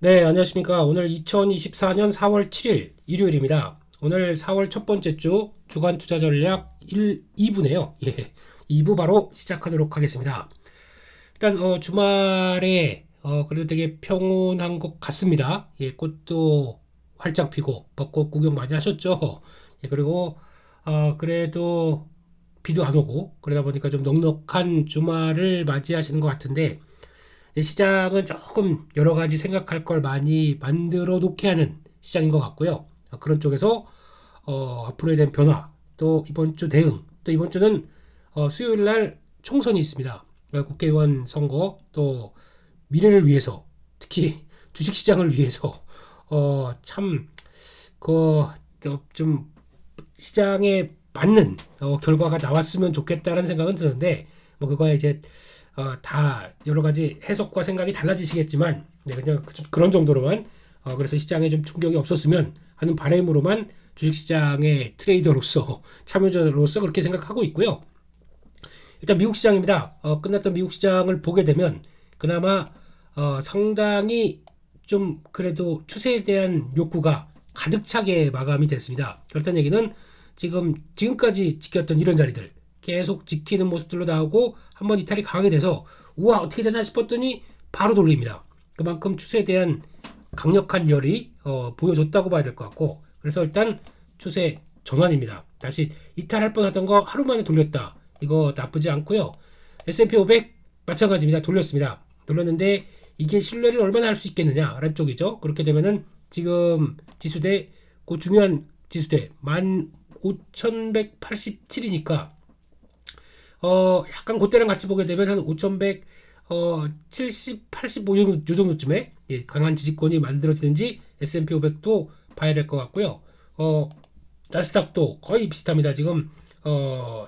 네, 안녕하십니까. 오늘 2024년 4월 7일 일요일입니다. 오늘 4월 첫 번째 주 주간 투자 전략 2부네요. 예, 2부 바로 시작하도록 하겠습니다. 일단 주말에 그래도 되게 평온한 것 같습니다. 예, 꽃도 활짝 피고 벚꽃 구경 많이 하셨죠? 예, 그리고 그래도 비도 안 오고 그러다 보니까 좀 넉넉한 주말을 맞이하시는 것 같은데 시장은 조금 여러 가지 생각할 걸 많이 만들어 놓게 하는 시장인 것 같고요. 그런 쪽에서 앞으로에 대한 변화, 또 이번 주 대응, 또 이번 주는 수요일 날 총선이 있습니다. 국회의원 선거, 또 미래를 위해서, 특히 주식시장을 위해서 참 그 좀 시장에 맞는 결과가 나왔으면 좋겠다는 생각은 드는데 뭐 그거야 이제 다 여러 가지 해석과 생각이 달라지시겠지만 네, 그냥 그런 정도로만 그래서 시장에 좀 충격이 없었으면 하는 바람으로만 주식시장의 트레이더로서 참여자로서 그렇게 생각하고 있고요. 일단 미국 시장입니다. 끝났던 미국 시장을 보게 되면 그나마 상당히 좀 그래도 추세에 대한 욕구가 가득 차게 마감이 됐습니다. 그렇다는 얘기는 지금까지 지켰던 이런 자리들 계속 지키는 모습들로 나오고 한번 이탈이 강하게 돼서 우와 어떻게 되나 싶었더니 바로 돌립니다. 그만큼 추세에 대한 강력한 열이 보여줬다고 봐야 될 것 같고 그래서 일단 추세 전환입니다. 다시 이탈할 뻔하던 거 하루 만에 돌렸다. 이거 나쁘지 않고요. S&P 500 마찬가지입니다. 돌렸습니다. 돌렸는데 이게 신뢰를 얼마나 할 수 있겠느냐라는 쪽이죠. 그렇게 되면은 지금 지수대 그 중요한 지수대 15,187이니까 약간 그때랑 같이 보게 되면 한 5,170, 85 요 정도쯤에 예, 강한 지지권이 만들어지는지 S&P 500도 봐야 될 것 같고요. 나스닥도 거의 비슷합니다. 지금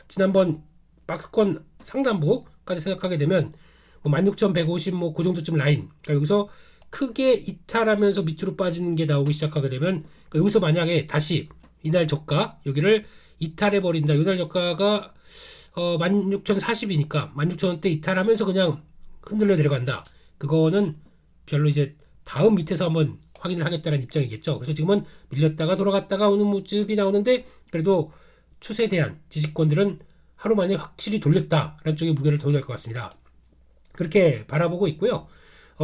지난번 박스권 상단부까지 생각하게 되면 뭐 16,150 뭐 그 정도쯤 라인. 그러니까 여기서 크게 이탈하면서 밑으로 빠지는 게 나오기 시작하게 되면 그러니까 여기서 만약에 다시 이날 저가 여기를 이탈해 버린다. 이날 저가가 16,040이니까 16,000원대 이탈하면서 그냥 흔들려 내려간다. 그거는 별로 이제 다음 밑에서 한번 확인을 하겠다는 입장이겠죠. 그래서 지금은 밀렸다가 돌아갔다가 오는 모습이 나오는데 그래도 추세에 대한 지지권들은 하루 만에 확실히 돌렸다라는 쪽에 무게를 둬야 될 것 같습니다. 그렇게 바라보고 있고요.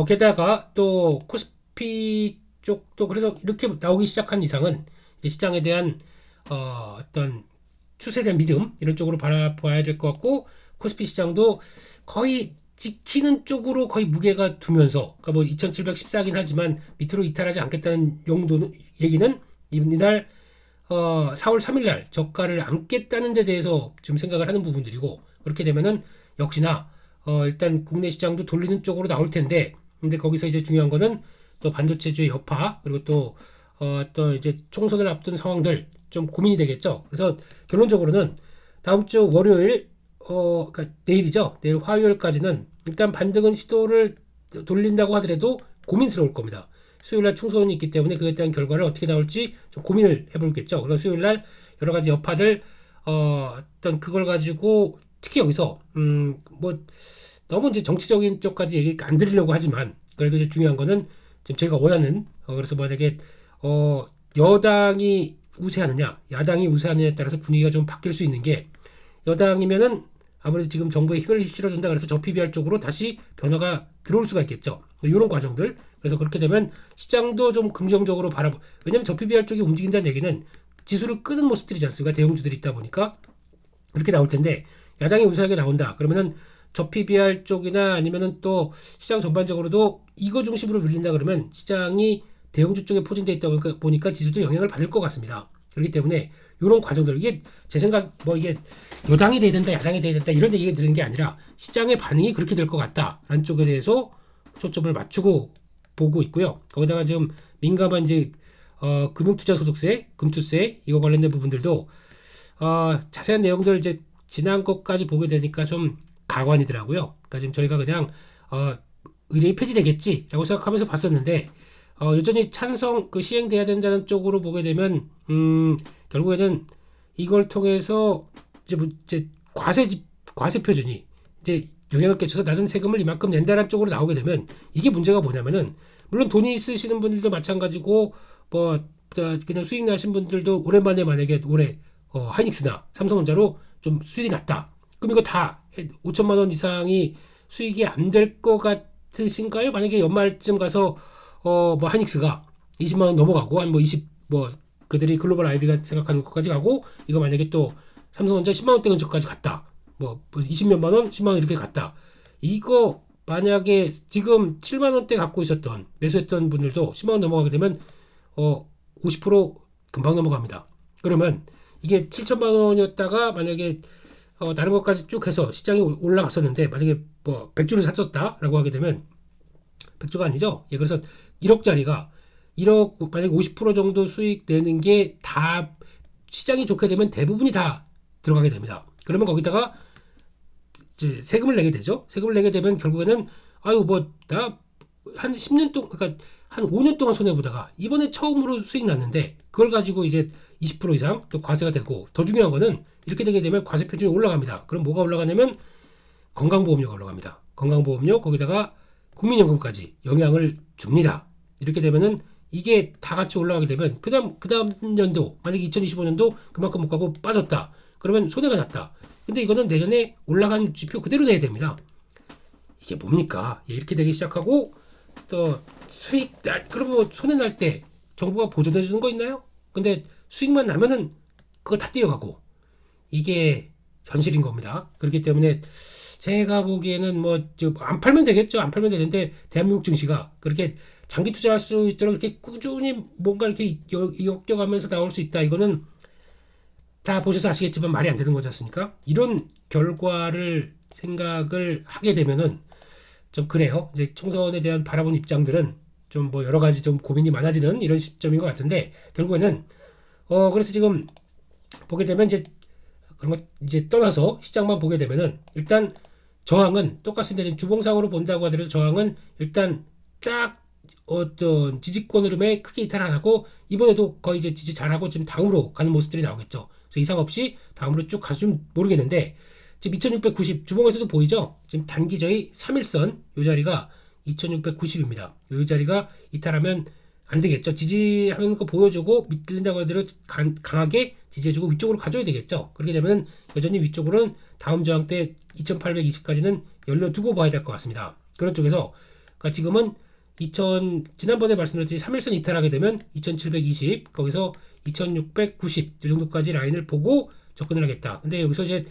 게다가 또 코스피 쪽도 그래서 이렇게 나오기 시작한 이상은 이제 시장에 대한 어떤 추세에 대한 믿음 이런 쪽으로 바라봐야 될 것 같고 코스피 시장도 거의 지키는 쪽으로 거의 무게가 두면서 그러니까 뭐 2714긴 하지만 밑으로 이탈하지 않겠다는 용도 얘기는 이날 4월 3일 날 저가를 안겠다는 데 대해서 지금 생각을 하는 부분들이고 그렇게 되면은 역시나 일단 국내 시장도 돌리는 쪽으로 나올 텐데 근데 거기서 이제 중요한 거는 또 반도체주의 여파 그리고 또 이제 총선을 앞둔 상황들 좀 고민이 되겠죠. 그래서 결론적으로는 다음 주 월요일 그러니까 내일이죠. 내일 화요일까지는 일단 반등은 시도를 돌린다고 하더라도 고민스러울 겁니다. 수요일날 총선이 있기 때문에 그에 대한 결과를 어떻게 나올지 좀 고민을 해볼겠죠. 그래서 수요일날 여러 가지 여파들 어떤 그걸 가지고 특히 여기서 뭐 너무 이제 정치적인 쪽까지 얘기 안 드리려고 하지만 그래도 이제 중요한 거는 지금 저희가 원하는 그래서 만약에 여당이 우세하느냐 야당이 우세하느냐에 따라서 분위기가 좀 바뀔 수 있는 게 여당이면은 아무래도 지금 정부에 힘을 실어준다 그래서 저 PBR 쪽으로 다시 변화가 들어올 수가 있겠죠. 이런 과정들. 그래서 그렇게 되면 시장도 좀 긍정적으로 왜냐면 저 PBR 쪽이 움직인다는 얘기는 지수를 끄는 모습들이지 않습니까? 대형주들이 있다 보니까 그렇게 나올 텐데 야당이 우세하게 나온다. 그러면은 저 PBR 쪽이나 아니면은 또 시장 전반적으로도 이거 중심으로 밀린다 그러면 시장이 대형주 쪽에 포진되어 있다 보니까 지수도 영향을 받을 것 같습니다. 그렇기 때문에 이런 과정들 이게 제 생각 뭐 이게 여당이 돼야 된다 야당이 돼야 된다 이런 얘기가 드는 게 아니라 시장의 반응이 그렇게 될 것 같다라는 쪽에 대해서 초점을 맞추고 보고 있고요. 거기다가 지금 민감한 이제 금융투자소득세, 금투세 이거 관련된 부분들도 자세한 내용들 이제 지난 것까지 보게 되니까 좀 가관이더라고요. 그러니까 지금 저희가 그냥 의뢰이 폐지되겠지라고 생각하면서 봤었는데 여전히 찬성 시행돼야 된다는 쪽으로 보게 되면 결국에는 이걸 통해서 이제 과세 표준이 이제 영향을 끼쳐서 나는 세금을 이만큼 낸다는 쪽으로 나오게 되면 이게 문제가 뭐냐면은 물론 돈이 있으시는 분들도 마찬가지고 뭐 그냥 수익 나신 분들도 오랜만에 만약에 올해 하이닉스나 삼성전자로 좀 수익이 났다. 그럼 이거 다 5천만 원 이상이 수익이 안 될 것 같으신가요? 만약에 연말쯤 가서 뭐 하이닉스가 20만 원 넘어가고 한 뭐 20 뭐 그들이 글로벌 IB가 생각하는 것까지 가고 이거 만약에 또 삼성전자 10만 원대 근처까지 갔다. 뭐 20몇만 원, 10만 원 이렇게 갔다. 이거 만약에 지금 7만 원대 갖고 있었던 매수했던 분들도 10만 원 넘어가게 되면 50% 금방 넘어갑니다. 그러면 이게 7천만 원이었다가 만약에 다른 것까지 쭉 해서 시장이 올라갔었는데 만약에 뭐 100주를 샀었다라고 하게 되면 100주가 아니죠. 예, 그래서 1억짜리가 1억 만약에 50% 정도 수익 내는 게 다 시장이 좋게 되면 대부분이 다 들어가게 됩니다. 그러면 거기다가 이제 세금을 내게 되죠. 세금을 내게 되면 결국에는 아유 뭐 나 한 10년 동안 그러니까 한 5년 동안 손해 보다가 이번에 처음으로 수익 났는데 그걸 가지고 이제 20% 이상 또 과세가 되고 더 중요한 거는 이렇게 되게 되면 과세 표준이 올라갑니다. 그럼 뭐가 올라가냐면 건강보험료가 올라갑니다. 건강보험료 거기다가 국민연금까지 영향을 줍니다. 이렇게 되면은 이게 다 같이 올라가게 되면 그다음 연도 만약에 2025년도 그만큼 못 가고 빠졌다. 그러면 손해가 났다. 근데 이거는 내년에 올라간 지표 그대로 내야 됩니다. 이게 뭡니까? 예, 이렇게 되기 시작하고 또 수익 날 그러면 손해 날 때 정부가 보조해 주는 거 있나요? 근데 수익만 나면은 그거 다 뛰어가고 이게 현실인 겁니다. 그렇기 때문에 제가 보기에는 뭐 안 팔면 되겠죠. 안 팔면 되는데 대한민국 증시가 그렇게 장기 투자할 수 있도록 이렇게 꾸준히 뭔가 이렇게 엮여가면서 나올 수 있다. 이거는 다 보셔서 아시겠지만 말이 안 되는 거지 않습니까? 이런 결과를 생각을 하게 되면은 좀 그래요. 이제 총선에 대한 바라본 입장들은 좀 뭐 여러 가지 좀 고민이 많아지는 이런 시점인 것 같은데 결국에는 그래서 지금 보게 되면 이제 그런 거 이제 떠나서 시장만 보게 되면은 일단 저항은 똑같습니다. 지금 주봉상으로 본다고 하더라도 저항은 일단 딱 어떤 지지권 흐름에 크게 이탈 안 하고 이번에도 거의 이제 지지 잘하고 지금 다음으로 가는 모습들이 나오겠죠. 그래서 이상 없이 다음으로 쭉 가서 좀 모르겠는데 지금 2690 주봉에서도 보이죠. 지금 단기저희 3일선 이 자리가 2690입니다. 이 자리가 이탈하면 안 되겠죠. 지지하는 거 보여주고 밑들린다고 하더라도 강하게 지지해주고 위쪽으로 가져야 되겠죠. 그렇게 되면 여전히 위쪽으로는 다음 저항 때 2820까지는 열려두고 봐야 될 것 같습니다. 그런 쪽에서 그러니까 지금은 지난번에 말씀드렸듯이 3일선 이탈하게 되면 2720 거기서 2690 이 정도까지 라인을 보고 접근을 하겠다. 근데 여기서 이제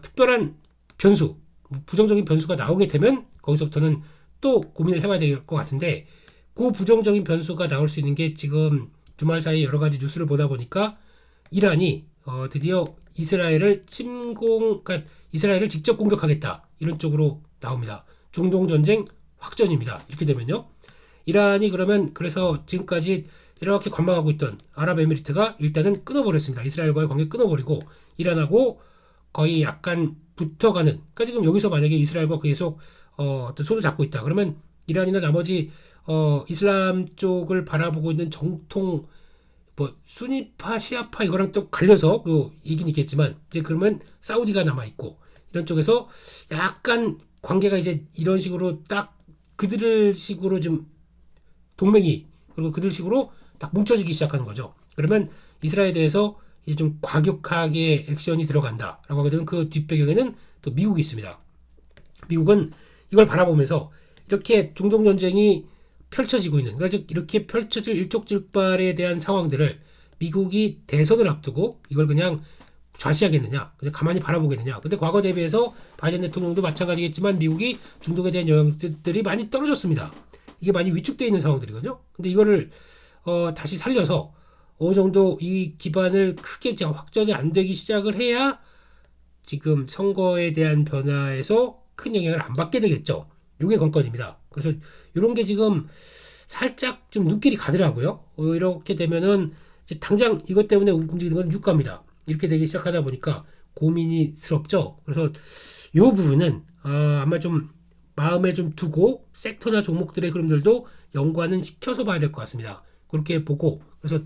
특별한 변수 부정적인 변수가 나오게 되면 거기서부터는 또 고민을 해봐야 될 것 같은데 그 부정적인 변수가 나올 수 있는 게 지금 주말 사이 여러 가지 뉴스를 보다 보니까 이란이 드디어 그러니까 이스라엘을 직접 공격하겠다 이런 쪽으로 나옵니다. 중동 전쟁 확전입니다. 이렇게 되면요. 이란이 그러면 그래서 지금까지 이렇게 관망하고 있던 아랍에미리트가 일단은 끊어버렸습니다. 이스라엘과의 관계 끊어버리고 이란하고 거의 약간 붙어가는 그러니까 지금 여기서 만약에 이스라엘과 계속 또 손을 잡고 있다. 그러면 이란이나 나머지 이슬람 쪽을 바라보고 있는 정통 뭐 수니파 시아파 이거랑 또 갈려서 이긴 있겠지만 이제 그러면 사우디가 남아 있고 이런 쪽에서 약간 관계가 이제 이런 식으로 딱 그들 식으로 좀 동맹이 그리고 그들 식으로 딱 뭉쳐지기 시작하는 거죠. 그러면 이스라엘에 대해서 이제 좀 과격하게 액션이 들어간다라고 하게 되면 그 뒷배경에는 또 미국이 있습니다. 미국은 이걸 바라보면서 이렇게 중동 전쟁이 펼쳐지고 있는 그러니까 이렇게 펼쳐질 일촉즉발에 대한 상황들을 미국이 대선을 앞두고 이걸 그냥 좌시하겠느냐 그냥 가만히 바라보겠느냐 근데 과거 대비해서 바이든 대통령도 마찬가지겠지만 미국이 중동에 대한 영향들이 많이 떨어졌습니다. 이게 많이 위축되어 있는 상황들이거든요. 근데 이거를 다시 살려서 어느 정도 이 기반을 크게 확전이 안 되기 시작을 해야 지금 선거에 대한 변화에서 큰 영향을 안 받게 되겠죠. 이게 관건입니다. 그래서 이런 게 지금 살짝 좀 눈길이 가더라고요. 이렇게 되면은 이제 당장 이것 때문에 움직이는 건 유가입니다. 이렇게 되기 시작하다 보니까 고민이스럽죠. 그래서 이 부분은 아마 좀 마음에 좀 두고 섹터나 종목들의 흐름들도 연관은 시켜서 봐야 될 것 같습니다. 그렇게 보고 그래서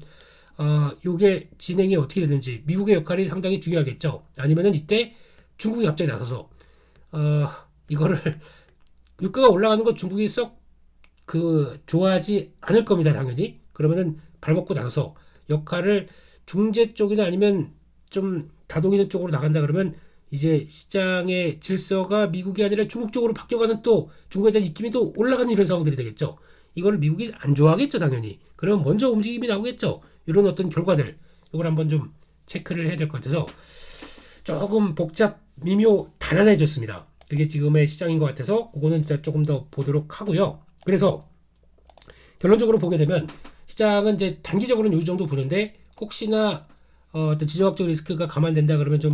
요게 진행이 어떻게 되는지 미국의 역할이 상당히 중요하겠죠. 아니면은 이때 중국이 갑자기 나서서 이거를 유가가 올라가는 거 중국이 썩 좋아하지 않을 겁니다, 당연히. 그러면은 발벗고 나서서 역할을 중재 쪽이나 아니면 좀 다독이는 쪽으로 나간다 그러면 이제 시장의 질서가 미국이 아니라 중국 쪽으로 바뀌어가는, 또 중국에 대한 입김이 또 올라가는 이런 상황들이 되겠죠. 이거를 미국이 안 좋아하겠죠, 당연히. 그러면 먼저 움직임이 나오겠죠. 이런 어떤 결과들, 이걸 한번 좀 체크를 해야 될 것 같아서 조금 복잡, 미묘, 단단해졌습니다. 그게 지금의 시장인 것 같아서 그거는 일단 조금 더 보도록 하고요. 그래서 결론적으로 보게 되면 시장은 이제 단기적으로는 이 정도 보는데, 혹시나 어떤 지정학적 리스크가 감안된다 그러면 좀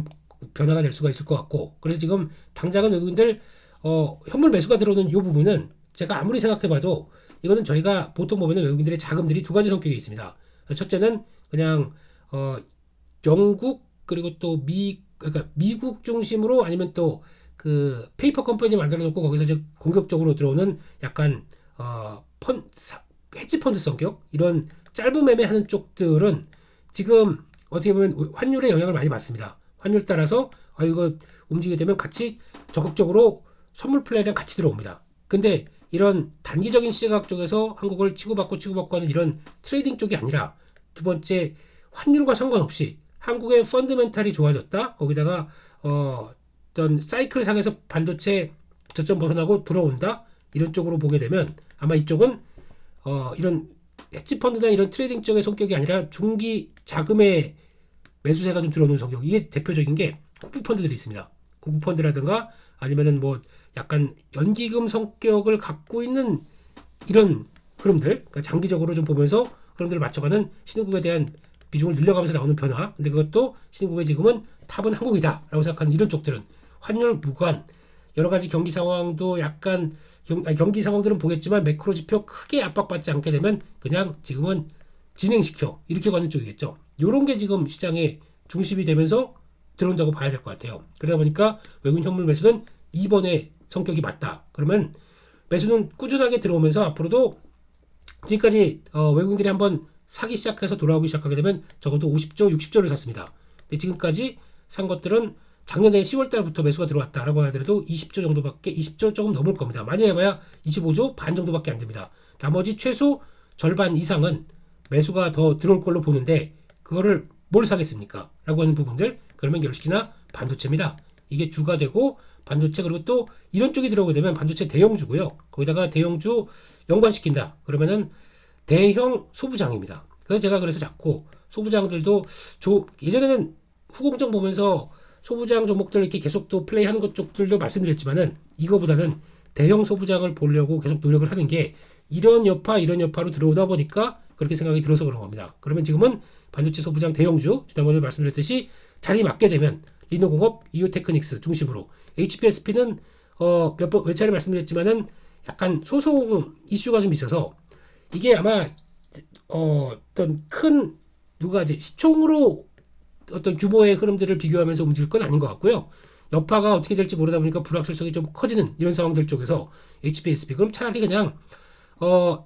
변화가 될 수가 있을 것 같고, 그래서 지금 당장은 외국인들 현물 매수가 들어오는 이 부분은 제가 아무리 생각해봐도 이거는 저희가 보통 보면 외국인들의 자금들이 두 가지 성격이 있습니다. 첫째는 그냥 영국 그리고 또 그러니까 미국 중심으로, 아니면 또 그 페이퍼 컴퍼니 만들어 놓고 거기서 이제 공격적으로 들어오는 약간 헤지 펀드 성격, 이런 짧은 매매하는 쪽들은 지금 어떻게 보면 환율의 영향을 많이 받습니다. 환율 따라서 이거 움직이게 되면 같이 적극적으로 선물 플레이랑 같이 들어옵니다. 근데 이런 단기적인 시각 쪽에서 한국을 치고받고 하는 이런 트레이딩 쪽이 아니라, 두 번째, 환율과 상관없이 한국의 펀드멘탈이 좋아졌다, 거기다가 어떤 사이클 상에서 반도체 저점 벗어나고 들어온다, 이런 쪽으로 보게 되면 아마 이쪽은 이런 헤지펀드나 이런 트레이딩 쪽의 성격이 아니라 중기 자금의 매수세가 좀 들어오는 성격. 이게 대표적인 게 국부펀드들이 있습니다. 국부펀드라든가 아니면은 뭐 약간 연기금 성격을 갖고 있는 이런 흐름들, 그러니까 장기적으로 좀 보면서 흐름들을 맞춰가는 신흥국에 대한 비중을 늘려가면서 나오는 변화. 근데 그것도 신흥국의 지금은 탑은 한국이다라고 생각하는 이런 쪽들은 환율 무관, 여러 가지 경기 상황도 약간 경기 상황들은 보겠지만 매크로 지표 크게 압박받지 않게 되면 그냥 지금은 진행시켜 이렇게 가는 쪽이겠죠. 이런 게 지금 시장의 중심이 되면서 들어온다고 봐야 될 것 같아요. 그러다 보니까 외국인 현물 매수는 2번의 성격이 맞다. 그러면 매수는 꾸준하게 들어오면서 앞으로도 지금까지 외국인들이 한번 사기 시작해서 돌아오기 시작하게 되면 적어도 50조, 60조를 샀습니다. 근데 지금까지 산 것들은 작년에 10월 달부터 매수가 들어왔다라고 하더라도 20조 정도밖에, 20조 조금 넘을 겁니다. 많이 해봐야 25조 반 정도밖에 안 됩니다. 나머지 최소 절반 이상은 매수가 더 들어올 걸로 보는데, 그거를 뭘 사겠습니까? 라고 하는 부분들, 그러면 역시나 반도체입니다. 이게 주가 되고, 반도체, 그리고 또 이런 쪽이 들어오게 되면 반도체 대형주고요. 거기다가 대형주 연관시킨다 그러면은 대형 소부장입니다. 그래서 제가 자꾸 소부장들도 예전에는 후공정 보면서 소부장 종목들 이렇게 계속 또 플레이하는 것 쪽들도 말씀드렸지만은, 이거보다는 대형 소부장을 보려고 계속 노력을 하는 게 이런 여파로 들어오다 보니까 그렇게 생각이 들어서 그런 겁니다. 그러면 지금은 반도체 소부장 대형주, 지난번에 말씀드렸듯이 자리 맞게 되면 리노공업, 이오테크닉스 중심으로, HPSP는 몇 차례 말씀드렸지만은 약간 소송 이슈가 좀 있어서 이게 아마 어떤 큰 누가 이제 시총으로 어떤 규모의 흐름들을 비교하면서 움직일 건 아닌 것 같고요. 여파가 어떻게 될지 모르다 보니까 불확실성이 좀 커지는 이런 상황들 쪽에서 HPSP, 그럼 차라리 그냥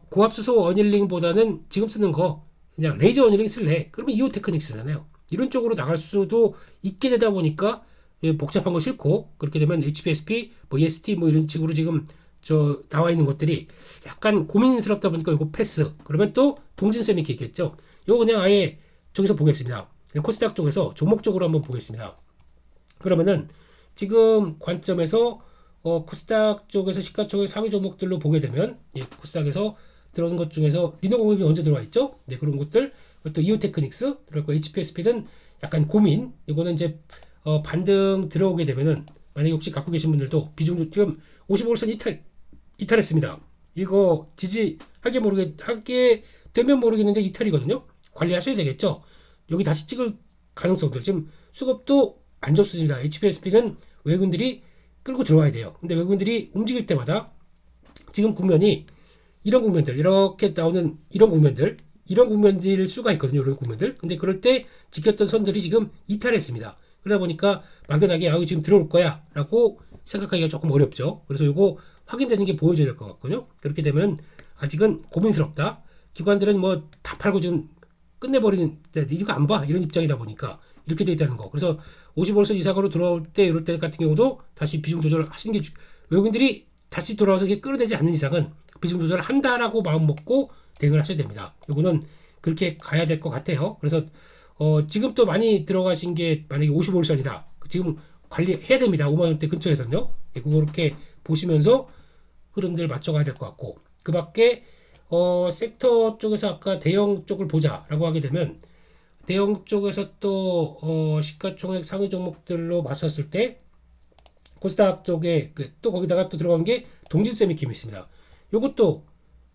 고압수소 어닐링보다는 지금 쓰는 거 그냥 레이저 어닐링 쓸래? 그러면 이오 테크닉스잖아요. 이런 쪽으로 나갈 수도 있게 되다 보니까 복잡한 거 싫고, 그렇게 되면 HPSP, 뭐 EST 뭐 이런 식으로 지금 나와 있는 것들이 약간 고민스럽다 보니까 이거 패스. 그러면 또 동진쌤이 이렇게 있겠죠. 이거 그냥 아예 저기서 보겠습니다. 코스닥 쪽에서 종목적으로 한번 보겠습니다. 그러면은 지금 관점에서 코스닥 쪽에서 시가총액 상위 종목들로 보게 되면, 코스닥에서 들어오는 것 중에서 리노공업이 언제 들어와 있죠? 네, 그런 것들. 또 이오테크닉스 들어있고, HPSP는 약간 고민. 이거는 이제 반등 들어오게 되면은, 만약에 혹시 갖고 계신 분들도 비중 지금 55일선 이탈했습니다. 이거 하게 되면 모르겠는데 이탈이거든요. 관리하셔야 되겠죠. 여기 다시 찍을 가능성들, 지금 수급도 안 좋습니다. HPSP는 외국인들이 끌고 들어와야 돼요. 근데 외국인들이 움직일 때마다 지금 국면이 이런 국면들, 이렇게 나오는 이런 국면들일 수가 있거든요. 이런 국면들. 근데 그럴 때 지켰던 선들이 지금 이탈했습니다. 그러다 보니까 막연하게 지금 들어올 거야 라고 생각하기가 조금 어렵죠. 그래서 이거 확인되는 게 보여줘야 될 것 같거든요. 그렇게 되면 아직은 고민스럽다. 기관들은 뭐 다 팔고 지금 끝내버리는, 이거 안 봐, 이런 입장이다 보니까 이렇게 돼 있다는 거. 그래서 55선 이상으로 들어올 때, 이럴 때 같은 경우도 다시 비중 조절을 하시는 게, 외국인들이 다시 돌아와서 이게 끌어내지 않는 이상은 비중 조절을 한다라고 마음 먹고 대응을 하셔야 됩니다. 이거는 그렇게 가야 될 것 같아요. 그래서 지금 또 많이 들어가신 게 만약에 55일선이다. 지금 관리해야 됩니다. 5만 원대 근처에서는요. 예, 그렇게 보시면서 흐름들 맞춰가야 될 것 같고, 그 밖에 섹터 쪽에서 아까 대형 쪽을 보자라고 하게 되면 대형 쪽에서 또 시가총액 상위 종목들로 봤었을 때 코스닥 쪽에 또 거기다가 또 들어간 게 동진세미킴이 있습니다. 요것도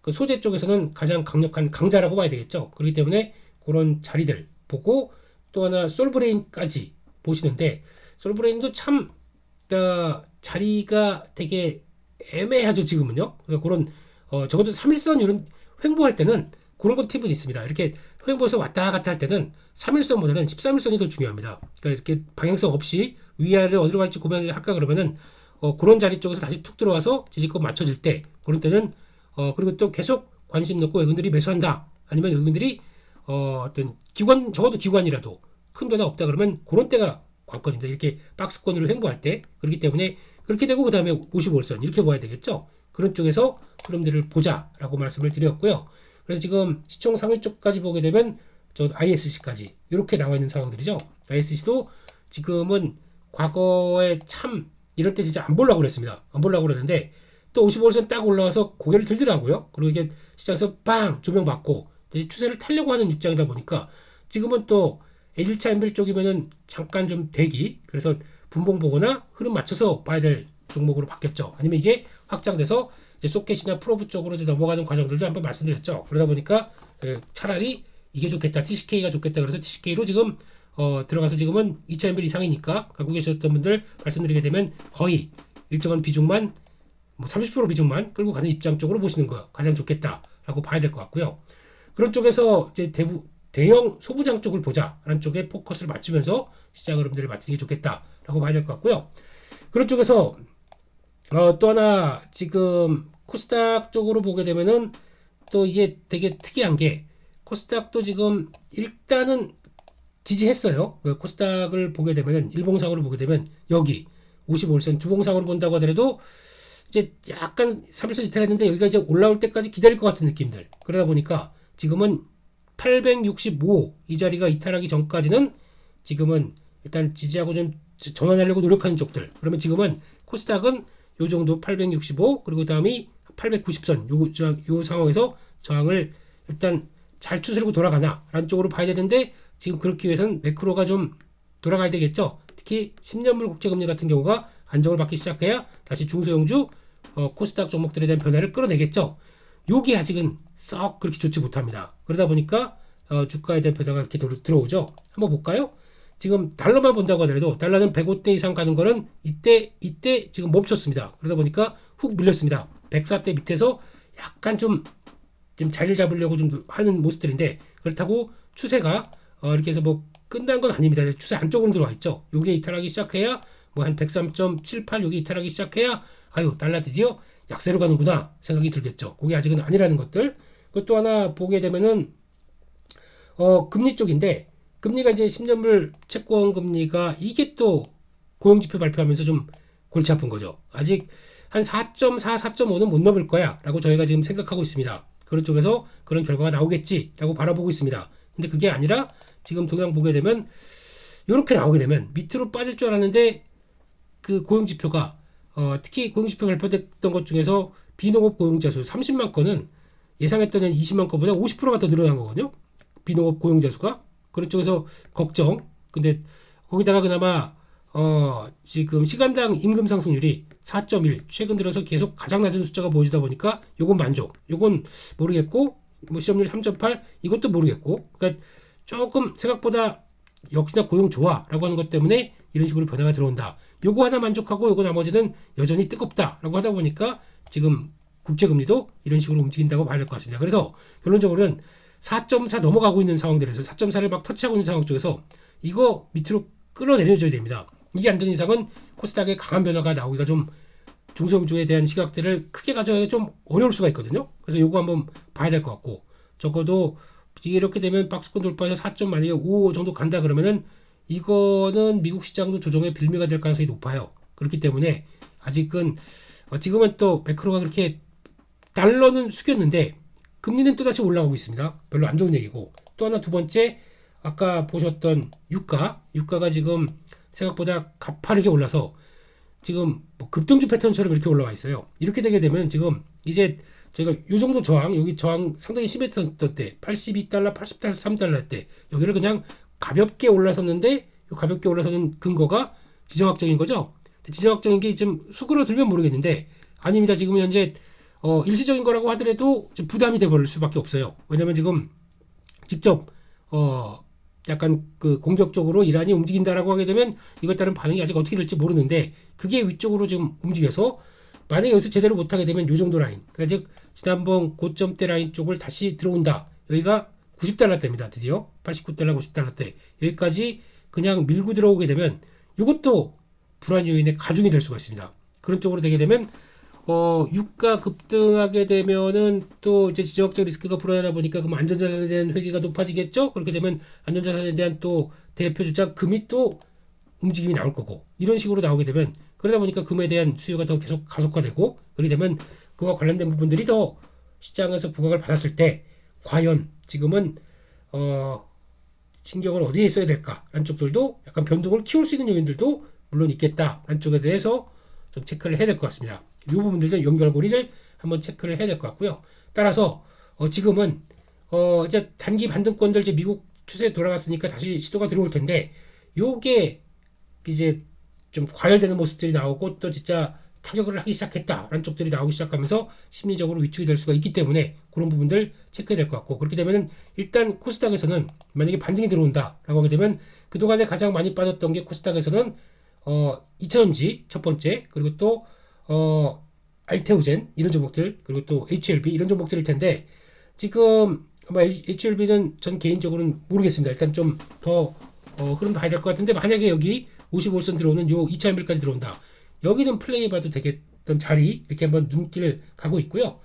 그 소재 쪽에서는 가장 강력한 강자라고 봐야 되겠죠. 그렇기 때문에 그런 자리들 보고, 또 하나 솔브레인까지 보시는데, 솔브레인도 참 자리가 되게 애매하죠 지금은요. 그러니까 그런 적어도 3일선 이런 횡보할 때는 그런 것 팁은 있습니다. 이렇게 횡보해서 왔다 갔다 할 때는 3일선보다는 13일선이 더 중요합니다. 그러니까 이렇게 방향성 없이 위아래를 어디로 갈지 고민을 할까 그러면은 그런 자리 쪽에서 다시 툭 들어와서 지지권 맞춰질 때, 그런 때는 그리고 또 계속 관심 놓고 외국인들이 매수한다, 아니면 외국인들이 어떤 기관, 적어도 기관이라도 큰 변화 없다 그러면 그런 때가 관건입니다. 이렇게 박스권으로 횡보할 때. 그렇기 때문에 그렇게 되고 그 다음에 55일선 이렇게 봐야 되겠죠. 그런 쪽에서 흐름들을 보자라고 말씀을 드렸고요. 그래서 지금 시총 상위 쪽까지 보게 되면 저 ISC까지 이렇게 나와 있는 상황들이죠. ISC도 지금은 과거에 참 이럴 때 진짜 안 보려고 그랬습니다. 안 보려고 그랬는데 또 55일선 딱 올라와서 고개를 들더라고요. 그리고 이게 시장에서 빵 조명받고 추세를 타려고 하는 입장이다 보니까 지금은 또 1차 엔빌 쪽이면은 잠깐 좀 대기, 그래서 분봉 보거나 흐름 맞춰서 봐야 될 종목으로 바뀌었죠. 아니면 이게 확장돼서 이제 소켓이나 프로브 쪽으로 이제 넘어가는 과정들도 한번 말씀드렸죠. 그러다 보니까 차라리 이게 좋겠다, TCK가 좋겠다, 그래서 TCK로 지금 들어가서 지금은 2차 엔빌 이상이니까 갖고 계셨던 분들 말씀드리게 되면 거의 일정한 비중만, 뭐 30% 비중만 끌고 가는 입장 쪽으로 보시는 거 가장 좋겠다라고 봐야 될 것 같고요. 그런 쪽에서 이제 대형 소부장 쪽을 보자라는 쪽에 포커스를 맞추면서 시장 흐름들을 맞추는 게 좋겠다라고 봐야 될 것 같고요. 그런 쪽에서 또 하나 지금 코스닥 쪽으로 보게 되면은 또 이게 되게 특이한 게, 코스닥도 지금 일단은 지지했어요. 그 코스닥을 보게 되면은 일봉상으로 보게 되면 여기 55일선 주봉상으로 본다고 하더라도 이제 약간 3일선 이탈했는데 여기가 이제 올라올 때까지 기다릴 것 같은 느낌들. 그러다 보니까 지금은 865 이 자리가 이탈하기 전까지는 지금은 일단 지지하고 좀 전환하려고 노력하는 쪽들. 그러면 지금은 코스닥은 요 정도 865, 그리고 다음이 890선 요 상황에서 저항을 일단 잘 추스르고 돌아가나 라는 쪽으로 봐야 되는데, 지금 그렇기 위해서는 매크로가 좀 돌아가야 되겠죠. 특히 10년물 국채금리 같은 경우가 안정을 받기 시작해야 다시 중소형주 코스닥 종목들에 대한 변화를 끌어내겠죠. 요게 아직은 썩 그렇게 좋지 못합니다. 그러다 보니까 주가에 대한 변화가 이렇게 들어오죠. 한번 볼까요? 지금 달러만 본다고 하더라도 달러는 105대 이상 가는 거는 이때 지금 멈췄습니다. 그러다 보니까 훅 밀렸습니다. 104대 밑에서 약간 좀 지금 자리를 잡으려고 좀 하는 모습들인데, 그렇다고 추세가 이렇게 해서 뭐 끝난 건 아닙니다. 추세 안쪽으로 들어와 있죠. 요게 이탈하기 시작해야 뭐 한 103.78 요게 이탈하기 시작해야 아유 달러 드디어 약세로 가는구나 생각이 들겠죠. 그게 아직은 아니라는 것들. 그것도 하나 보게 되면은 금리 쪽인데, 금리가 이제 10년물 채권 금리가 이게 또 고용지표 발표하면서 좀 골치 아픈 거죠. 아직 한 4.4, 4.5는 못 넘을 거야 라고 저희가 지금 생각하고 있습니다. 그런 쪽에서 그런 결과가 나오겠지 라고 바라보고 있습니다. 근데 그게 아니라 지금 동향 보게 되면 이렇게 나오게 되면 밑으로 빠질 줄 알았는데, 그 고용지표가 특히 고용지표 발표됐던 것 중에서 비농업 고용자 수 30만 건은 예상했던 20만 건보다 50%가 더 늘어난 거거든요. 비농업 고용자 수가. 그런 쪽에서 걱정. 근데 거기다가 그나마 지금 시간당 임금 상승률이 4.1, 최근 들어서 계속 가장 낮은 숫자가 보여주다 보니까 요건 만족. 요건 모르겠고, 뭐 실업률 3.8 이것도 모르겠고. 그러니까 조금 생각보다 역시나 고용 좋아라고 하는 것 때문에 이런 식으로 변화가 들어온다. 요거 하나 만족하고 요거 나머지는 여전히 뜨겁다라고 하다 보니까 지금 국제금리도 이런 식으로 움직인다고 봐야 될 것 같습니다. 그래서 결론적으로는 4.4 넘어가고 있는 상황들에서 4.4를 막 터치하고 있는 상황 쪽에서 이거 밑으로 끌어내려줘야 됩니다. 이게 안 되는 이상은 코스닥에 강한 변화가 나오기가 좀, 중소형주에 대한 시각들을 크게 가져가기가 좀 어려울 수가 있거든요. 그래서 요거 한번 봐야 될 것 같고, 적어도 이렇게 되면 박스권 돌파해서 4점 만약에 5 정도 간다 그러면은 이거는 미국 시장도 조정의 빌미가 될 가능성이 높아요. 그렇기 때문에 아직은 지금은 또 매크로가 그렇게 달러는 숙였는데 금리는 또다시 올라가고 있습니다. 별로 안 좋은 얘기고, 또 하나 두 번째, 아까 보셨던 유가가 지금 생각보다 가파르게 올라서 지금 뭐 급등주 패턴처럼 이렇게 올라와 있어요. 이렇게 되게 되면 지금 이제 저희가 요 정도 저항, 여기 저항 상당히 심했었던 때 82달러, 83달러 때 여기를 그냥 가볍게 올라섰는데, 요 가볍게 올라서는 근거가 지정학적인 거죠. 지정학적인 게 좀 수그러들면 모르겠는데, 아닙니다. 지금 현재 일시적인 거라고 하더라도 좀 부담이 돼버릴 수밖에 없어요. 왜냐면 지금 직접 약간 그 공격적으로 이란이 움직인다라고 하게 되면 이것 따른 반응이 아직 어떻게 될지 모르는데, 그게 위쪽으로 지금 움직여서 만약에 여기서 제대로 못하게 되면 요 정도 라인, 그러니까 즉 지난번 고점대 라인 쪽을 다시 들어온다. 여기가 90달러대입니다. 드디어 89달러, 90달러대 여기까지 그냥 밀고 들어오게 되면 이것도 불안 요인의 가중이 될 수가 있습니다. 그런 쪽으로 되게 되면 유가 급등하게 되면은 또 이제 지정학적 리스크가 불안하다 보니까 그럼 안전자산에 대한 회귀가 높아지겠죠. 그렇게 되면 안전자산에 대한 또 대표 주자 금이 또 움직임이 나올 거고, 이런 식으로 나오게 되면, 그러다 보니까 금에 대한 수요가 더 계속 가속화되고, 그렇게 되면 그와 관련된 부분들이 더 시장에서 부각을 받았을 때 과연 지금은 신경을 어디에 써야 될까 라는 쪽들도, 약간 변동을 키울 수 있는 요인들도 물론 있겠다 라는 쪽에 대해서 좀 체크를 해야 될 것 같습니다. 이 부분들도 연결고리를 한번 체크를 해야 될 것 같고요. 따라서 지금은 이제 단기 반등권들, 이제 미국 추세 돌아갔으니까 다시 시도가 들어올 텐데, 요게 이제 좀 과열되는 모습들이 나오고 또 진짜 타격을 하기 시작했다라는 쪽들이 나오기 시작하면서 심리적으로 위축이 될 수가 있기 때문에 그런 부분들 체크해야 될 것 같고, 그렇게 되면은 일단 코스닥에서는 만약에 반등이 들어온다라고 하게 되면 그동안에 가장 많이 빠졌던 게 코스닥에서는 2000원지 첫 번째, 그리고 또 알테오젠 이런 종목들, 그리고 또 HLB 이런 종목들일 텐데, 지금 아마 HLB는 전 개인적으로는 모르겠습니다. 일단 좀 더 흐름 봐야 될 것 같은데, 만약에 여기 55선 들어오는 요 2차인별까지 들어온다. 여기는 플레이 봐도 되겠던 자리, 이렇게 한번 눈길 가고 있고요.